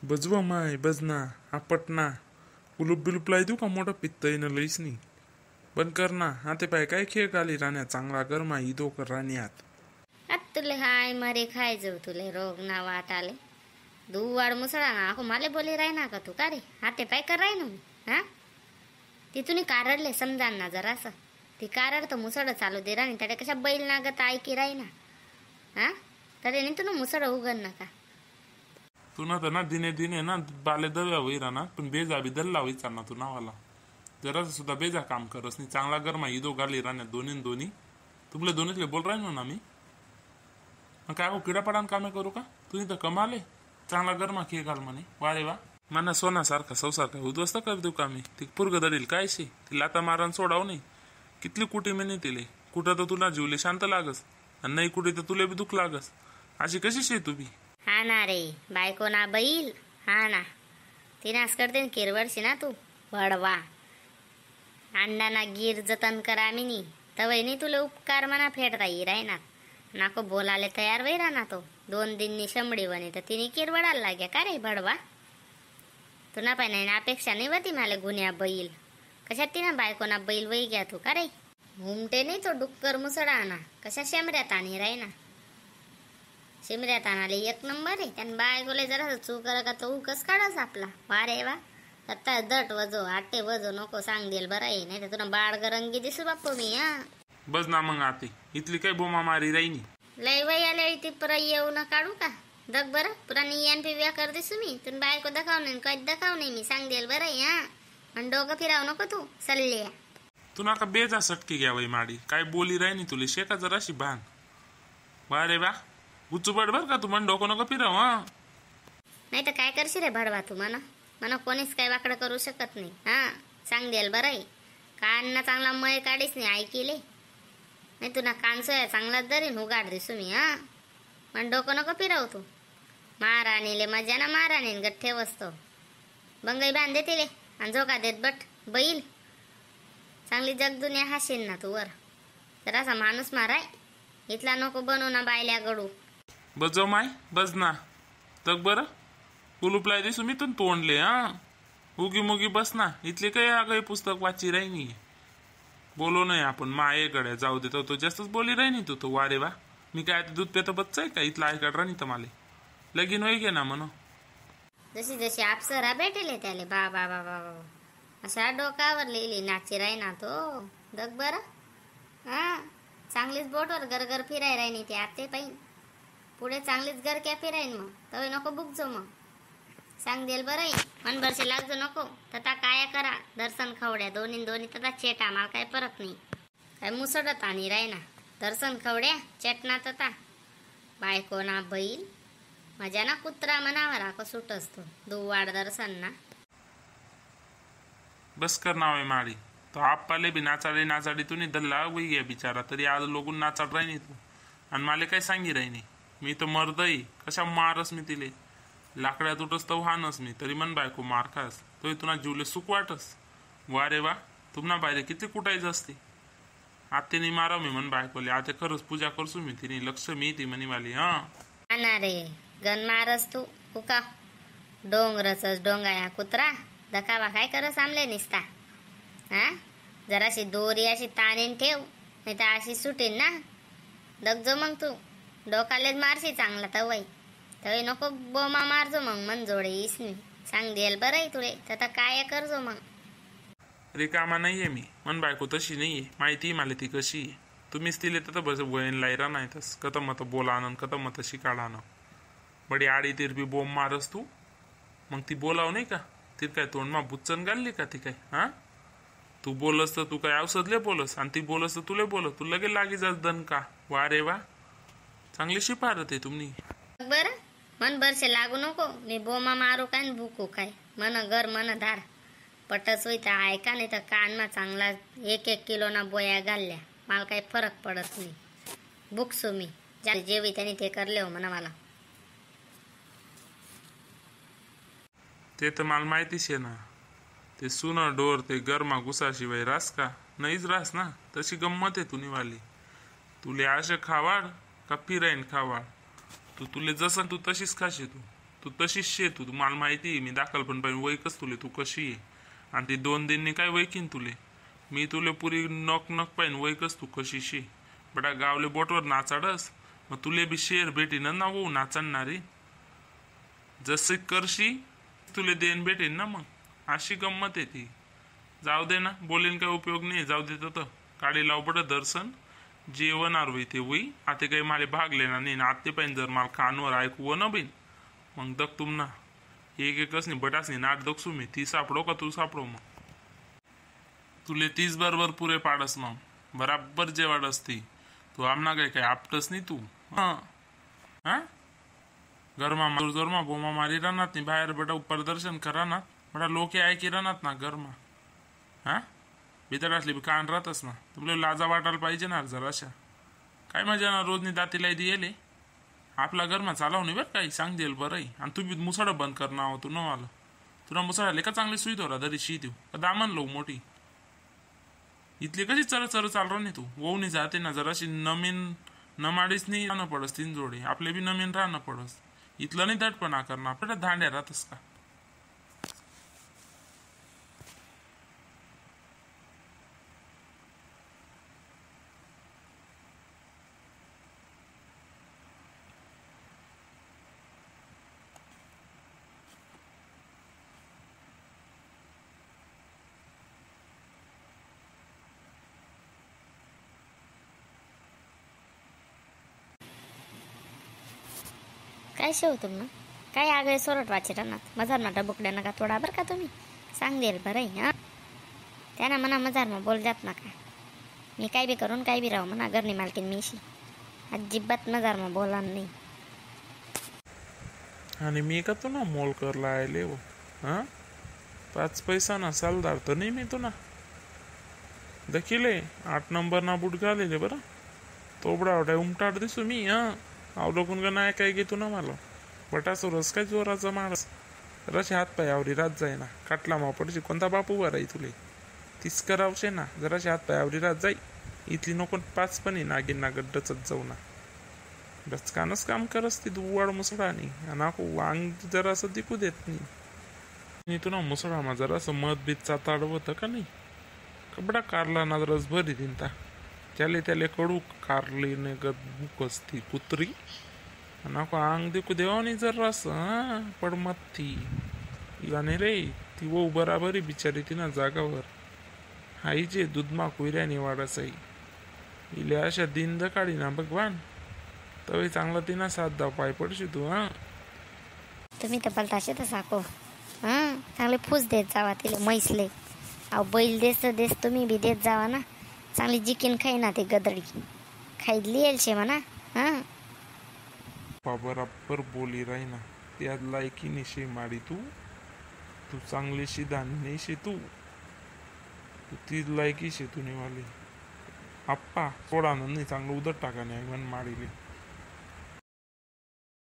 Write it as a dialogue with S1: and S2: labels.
S1: बजवा माय बजना आपटना उलूप बिलूप लाई देऊ का मोठं पित्त येणं लईच नाही. बंद कर ना. हा ते पाय काय खेळ काली राण्या चांगला गरमा इदो कर राण्यात.
S2: तुले हाय मरे खाय जाऊ तुले रोग ना वाट आले दुवाड मुसळा ना ako माले बोले राय ना का तू का रे हाते पाय कर राय ना हा तिथून कारडले समजा ना जरासं ती कारड तर मुसळ चालू दे राणी त्याच्या कशा बैल ना गत ऐकी राय ना हा तरी नाही तुला मुसळ उगन ना का
S1: तू ना तर ना दिने दिने ना बाले दव्या होईरा ना पण बेजा बी दल्ला होईचा ना तू नावाला जरा सुद्धा बेजा काम करस नाही चांगला गरमा इदो गाली राण्या दोन्ही तुमले दोन्हीतले बोल राय ना मी मग काय हो किडापाडान कामे करू का तुम्ही तर कमाले चांगला गरमा खेळ घाल म्हणे वारे वा मना सोनासारखा संसारखा उद्ध्वस्त कर देऊ का मी ती पुरग दडील काय शे ती लाता मारान सोडाव नाही कितली कुटी मेने तिले कुठं तर तुला जीवले शांत लागस आणि नाही कुठे तर तुले बी दुःख लागस अशी कशी शे तू बी
S2: हा ना रे बायको ना बैल हा ना तिनास करते किरवडशी ना तू भडवा अंडा ना गिर जतन करा मिनी तवय तुला उपकार मना फेडता येई राय ना नाको बोलाले तयार वही ना तो 2 दिननी शंभडी बने तर तिने किरवडायला लाग्या का रे भडवा तुना पाय नाही अपेक्षा नाही होती मला गुन्ह्या बैल कशात तिना बायको ना बैल वही घ्या तू का रे घुमटे नाही तो डुक्कर मुसडा ना कशा शेमऱ्यात आणि राही ना शेमऱ्यात आणाले 1 नंबर आहे त्यान बायकोले जरा चूक का तो उकस काढाच आपला वा रे वा आता दट वजो आटे वजो नको सांग देल बरं आहे नाही तर तुला बाळ गरंगी दिसू बाप्पू मी हा
S1: बस ना मग आती इथली काय बोमा मारी राहिनी
S2: लय वय आले ती पुरा येऊ न काढू का दग बरं पुराणी यान पिव्या कर दिसू मी तुला बायको दाखव नाही काही दाखव नाही मी सांग देल बरं हा आणि डोकं फिराव नको तू सल्ले
S1: तू नाका बेजा सटकी घ्या वय माडी काय बोली राहिनी तुले शेका जराशी भान वा रे वा उचूबड बर का तू मन डोकं नको फिराव हा
S2: नाही तर काय करशील रे भडवा तू मला कोणीच काय वाकडं करू शकत नाही हा सांग देल बरं आहे कान चांगला मय काढीस नाही ऐकिले नाही तुला कानसोया चांगला दरीन उगाड दिसू मी हा पण डोकं नको फिरव तू महाराणीले मजा ना महाराणी गठ्ठे वसतो बंगई बांधे तिले आणि झोका देत बट बैल चांगली जगदुनिया हाशीन ना तू वर तर असा माणूस माराय इथला नको बनवू ना बायल्या गडू
S1: बजव माय बज ना तग बरं कुलूपलाय दिसू मी तू तोंडले हा उगी मुगी बस ना इथले काही आगळे पुस्तक वाची राहिनी बोलो नाही आपण मायेकडे जाऊ दे तो जास्तच बोली राहिनी तू तो वारे वा मी काय दूध पेतो बच्चाय का इथला ऐकड राणी तर माले लगीन होई गे ना म्हणून
S2: जशी जशी अप्सरा भेटेले त्याले बा बा बा बा अशा डोकावर लिहिली नाची राही ना तो दग बर हा चांगलीच बोटवर गरगर फिराय राहिनी ते आते पाहिन पुढे चांगलीच गरक्या फिराईन मग तवे नको बुकजो मग सांग देल बरं मन भरसे लागजो नको तथा काय करा दर्शन खवड्या दोन्ही तथा चेटा मला काय परत नाही काय मुसडत आणि राही ना दर्शन खवड्या चेटना तथा बायको ना बैल मजा ना कुत्रा मनावर आको सुट असतो दुवाड दर्शन ना
S1: बस कर नाव आहे माडी तो आप्पाले बी नाचाडी तू नाही दल्ला वही गया बिचारा तरी आज लोगून नाचाड राहिनी तू आणि मला काय सांगी राहिनी मी तर मर्दई कशा मारस मी तिले लाकड्यात उठस तर वाहनस मी तरी मन बायको मार खास तो तुला जीवले सुख वाटस वा रे वा तुम्हाला बाहेर किती कुटायचं असते आत्याने मारा मी मन बायकोले आता खरंच पूजा करसू मी तिने लक्ष मी ती म्हणी वाली हा
S2: रे गन मारस तू कुका डोंगरच डोंगाया कुत्रा दकावा काय करस आमले निसता हा जराशी दोरी अशी ताणीन ठेव नाही तर अशी सुटीन ना दगजो मग तू डोकालेच मारशी चांगला तवई तवे नको बोमा मारजो मग मन जोडे इसनी सांग देल बरं तुले तथा काय करजो मग
S1: रिकामा नाहीये मी मन बायको तशी नाहीये माहिती मला ती कशी आहे तुम्हीच तिले तर बस वयन लायरा नाही तस कत मत बोलानं कत मत शिकाडानं बडी आडी तिरबी बोम मारस तू मग ती बोलाव नाही का ती काय तोंडमा बुच्चन घालली का ती काय हा तू बोलस तर तू काय औषधले बोलस आणि ती बोलस तर तुले बोलस तू लगे लागी जास दन का वा रे वा चांगली शिफारत आहे तुम्ही
S2: बरं मन बरसे लागू नको मी बोमा मारू काय भूकू काय मन घर मन धार पटच होई तर ऐका नाही तर कानमा चांगला 1-1 किलो ना बोया घालल्या मला काही फरक पडत नाही बुकसू मी जेवी त्यांनी ते करले हो म्हणा मला
S1: ते तर मला माहितीच आहे ना ते सुनं डोर ते गरमा गुसाशिवाय रास का नाहीच रास ना तशी गंमत आहे तुनी वाली तुले आशे खावाड का फिराईन खावाड तू तुले जसं तू तशीच खाशी तू तू तशीच शे तू मला माहिती आहे. मी दाखल पण पाहिजे वैकच तुले तू कशी आहे. आणि ती 2 दिननी काय वैकीन तुले. मी तुले पुरी नक नक पाहिजे वैकच तू कशी शे. बडा गावले बोटवर नाचाडस मग तुले बी शेर भेटीन ना वो नाचणारी. जसे करशी तुले देण भेटेन ना. मग अशी गंमत आहे ती. जाऊ दे ना बोलेन काय उपयोग नाही. जाऊ दे तर काढी लाव बडं दर्शन जेवणार होई ते होई. आता काही मला भाग लेणार नाही ना. आते पाहिजे जर मला कानवर ऐकू ना बिन मग दग तुम ना एक एकच नाही बटास नाही नाट दगसू मी. ती सापडो का तू सापडो. मग तुले 30 बरोबर पुरे पाडस मग बराबर जेवाड असती. तू आमना काय आपटस नाही तू. हा घरमा जोरमा बोमा मारी राहणार नाही बाहेर बेटा उपर दर्शन करा ना. बडा लोक ऐकी राहणार ना घरमा. हा भीतर असली कान राहतस ना. तुला लाजा वाटायला पाहिजे ना जराशा. काय मजा ना रोजनी दातीला दिले आपला घरमा चालव नाही बरं काही सांग देईल बरं. आणि तू बी मुसाडा बंद कर ना तू न आलं तुला मुसाडा का चांगली सुई धोरा दरी शी देऊ का दामन लो मोठी. इथली कशी चर चर चालव नाही तू वोनी जाते ना जराशी नमीन नमाडीच नाही राहणं पडस. 3 जोडे आपले बी नमीन राहणं पडस. इथलं नाही दटपणा करणार आपल्याला धांड्या राहतस का.
S2: काय शेव तुम्ही काय आगळे सोरट वाचे राहणार मजार ना डबुकड्या नका थोडा बरं का तुम्ही सांग देईल बरं. हा त्यांना म्हणा मजार मग बोल जात नका. मी काय बी करून काय बी राहू म्हणा घरनी मालकीन मीशी अजिबात मजार मग बोला नाही.
S1: आणि मी का तू ना मोल करला आले हो. हा 5 पैसा ना सालदार तर नाही मी तू ना दखिले 8 नंबर ना बूट घालेले बरं. तोबडा वडा उमटाट दिसू मी. अवलोकून का नाही काय घेतो ना मला बटासो रस काय जोराचा माणस रशी हात पायावरी रात जाय ना. काटला मा पडशी कोणता बापू वर आहे तुले तीच करावशे ना. जराशी हात पायावरी रात जाई. इथली नको 5 पण नागिन ना गड्डचत जाऊ ना. डचकानच काम करस ती दुवाड मुसळा आणि नाको वांग जरा असं दिकू देत नाही. तू ना मुसळा मा जरा असं मध बीतचा ताड होतं का नाही. कपडा कारला ना रस भरी दिनता त्याले कडू कारली बुक असती कुत्री नाको अंग देखू देवा नाही जरा असं पडमत ती याने रे ती वो बराबरी बिचारी ती ना जागावर हाई जे दूधमा कुऱ्याने वाढस आई. इले अशा दिन दकाडी ना भगवान तवे चांगला तिना 7 धाव पाय पडशी तू.
S2: तुम्ही तर बलताशे तर साको चांगले फूस देत जावा तिले मैसले. अहो बैल देस तुम्ही बी देत जावा ना. चांगली जिकीन खाई ना ते गदडी खाईली येईल शे म्हणा.
S1: बराबर बोली राही ना त्या लायकीने शे माडी तू. तू चांगली शी धान्य शे तू ती लायकी शे तू निवाली. आप्पा सोडा नाही चांगलं उदट टाका नाही म्हण माडीले.